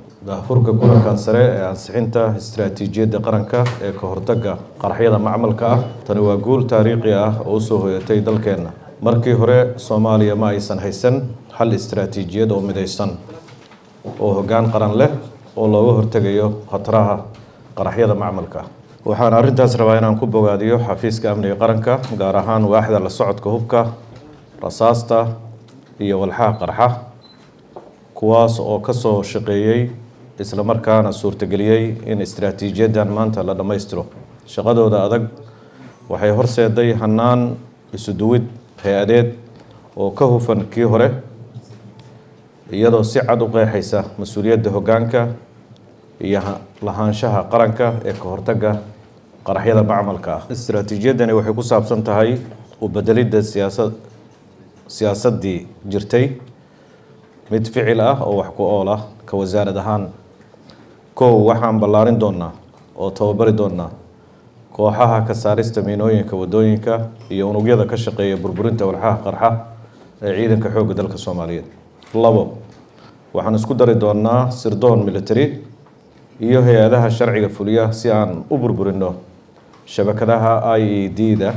daahfurka kulankan sare ee ansixinta istiraatiijiyadda qaranka ee ka hortagga qaraxyada macmalka ah. Tani waa guul taariikhi ah oo soo hoyatay dalkeena. Markii hore Soomaaliya ma aysan haysan hal istiraatiijiyad oo midaysan oo hoggaan qaran leh oo looga hortagayo khataraha qaraxyada macmalka ah. Waxaan arrintaas rabaa inaan ku bogaadiyo xafiiska amniga qaranka, gaar ahaan waaxda la socodka hubka, rasaasta iyo walxaha qarxa, kuwaas oo ka soo shaqeeyay isla markaana suurtageliyay in istiraatiijiyaddan maanta la dhammaystiro. Shaqadooda adag waxay horseeday hannaan isu duwid hay'adeed oo ka hufan kii hore, iyadoo si cad u qeexaysa mas'uuliyadda hoggaanka iyo lahaanshaha qaranka ee ka hortagga qaraxyada macmalka ah. Istiraatiijiyaddani waxay ku saabsan tahay u beddelidda siyaasaddii jirtay mid ficil ah oo wax ku ool ah. Ka wasaarad ahaan, waxaan ballaarin doonaa oo tababari doonaa kooxaha ka saarista miinooyinka wadooyinka iyo unugyada ka shaqeeya burburinta walxaha qarxa ee ciidanka xoogga dalka Soomaaliyeed. 2, waxaan isku dari doonaa sirdoon military iyo hay'adaha sharciga fuliya si aan u burburino shabakadaha IED-da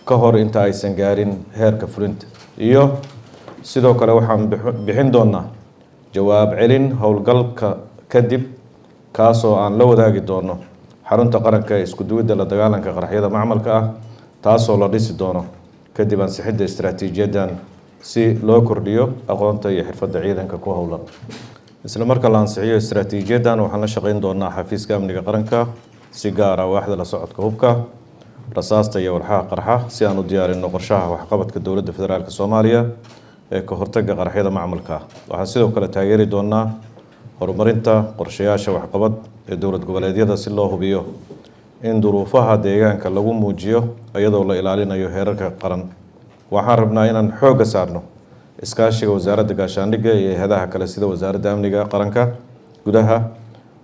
ka hor inta aysan gaarin heerka fulinta. Iyo sidoo kale waxaan bixin doonaa jawaab celin howlgalka kadib, kaasoo aan la wadaagi doono xarunta qaranka ee isku duwidda la dagaalanka qaraxyada macmalka ah, taasoo la dhisi doono kadib ansixidda istiraatiijiyaddan si loo kordhiyo aqoonta iyo xirfadda ciidanka ku howlan. Isla marka la ansixiyo istiraatiijiyaddan, waxaan la shaqayn doonaa xafiiska amniga qaranka, si gaar ah waaxda la socodka hubka, rasaasta iyo walxaha qarxa, si aan u diyaarinno qorshaha waxqabadka dowladda federaalka Soomaaliya ee ka hortagga qaraxyada macmalka ah. Waxaan sidoo kale taageeri doonaa horumarinta qorshayaasha waxqabad ee dowlad goboleedyada si loo hubiyo in duruufaha deegaanka lagu muujiyo iyadoo la ilaalinayo heerarka qaran. Waxaan rabnaa inaan xoogga saarno iskaashiga wasaaradda gaashaandhigga iyo hay'adaha kale sida wasaaradda amniga qaranka gudaha,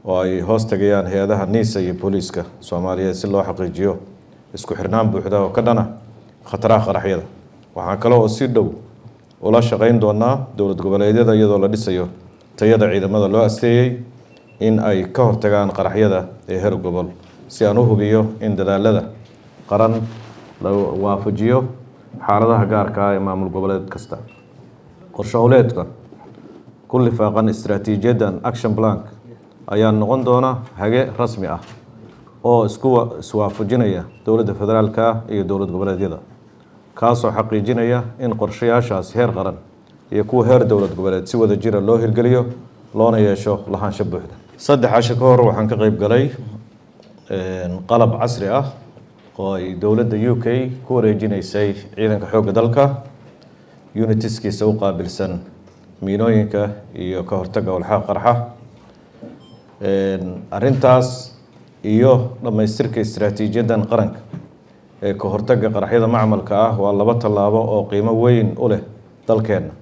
oo ay hoos tagayaan hay'adaha NISA iyo booliiska Soomaaliyeed si loo xaqiijiyo isku xirnaan buuxda oo ka dhana khataraha qaraxyada. Waxaan kale oo si dhow ula shaqayn doonaa dowlad goboleedyada iyadoo la dhisayo tayada ciidamada loo asteeyay in ay ka hortagaan qaraxyada ee heer gobol, si aan u hubiyo in dadaalada qaran la waafajiyo xaaladaha gaarka ah ee maamul goboleed kasta. Qorshe howleedka ku lifaaqan istiraatiijiyaddan action plan ayaa noqon doona hage rasmi ah oo iswaafajinaya dowladda federaalka iyo dowlad goboleedyada, kaasoo xaqiijinaya in qorshayaashaas heer qaran iyo kuwa heer dowlad goboleed si wada jira loo hirgeliyo loona yeesho lahaansho buuxda. 3 casho ka hor waxaan ka qayb galay qalab casri ah oo ay dowladda UK ku wareejinaysay ciidanka xoogga dalka, unitiskiisa u qaabilsan miinooyinka iyo ka hortagga walxaha qarxa. Arrintaas iyo dhammaystirka istiraatiijiyaddan qaranka ee ka hortagga qaraxyada macmalka ah waa 2 tallaabo oo qiimo weyn u leh dalkeena.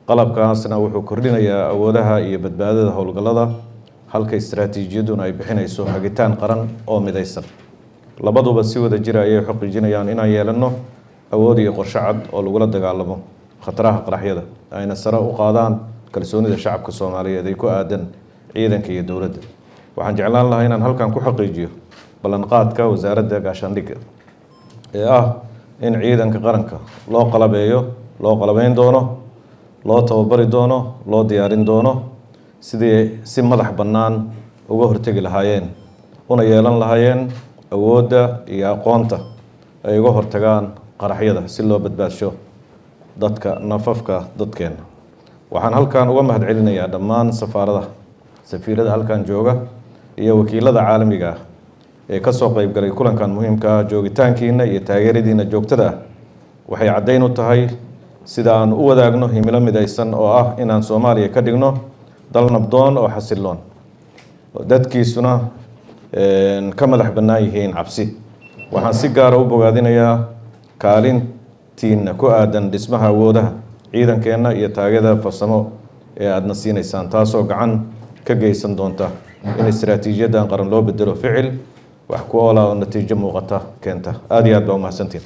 Qalabkaasna wuxuu kordhinayaa awoodaha iyo badbaadada howlgallada, halka istiraatiijiyadduna ay bixinayso hagitaan qaran oo midaysan. Labaduba si wada jira ayay xaqiijinayaan inaan yeelano awood iyo qorshe cad oo lagula dagaalamo khataraha qaraxyada, ayna sare u qaadaan kalsoonida shacabka Soomaaliyeed ee ku aadan ciidanka iyo dowladda. Waxaan jeclaan lahaa inaan halkan ku xaqiijiyo ballanqaadka wasaaradda gaashaandhigga ee ah in ciidanka qaranka loo qalabeyn doono, loo tababari doono, loo diyaarin doono sidii si madax bannaan uga hortagi lahaayeen una yeelan lahaayeen awoodda iyo aqoonta ay uga hortagaan qaraxyada si loo badbaadsho nafafka dadkeena. Waxaan halkan uga mahadcelinayaa dhammaan safiirada halkan jooga iyo wakiilada caalamiga ah ee ka soo qayb galay kulankan muhiimka ah. Joogitaankiina iyo taageeradiina joogtada ah waxay caddayn u tahay sida aan u wadaagno himilo midaysan oo ah inaan Soomaaliya ka dhigno dal nabdoon oo xasiloon, dadkiisuna ka madax bannaan yihiin cabsi. Waxaan si gaar ah u bogaadinayaa kaalintiina ku aadan dhismaha awoodaha ciidankeena iyo taageerada farsamo ee aadna siinaysaan, taasoo gacan ka geysan doonta in istiraatiijiyaddan qaran loo bedelo ficil wax ku ool ah oo natiijo muuqata keenta. Aad iyo aad baa u mahadsantiin.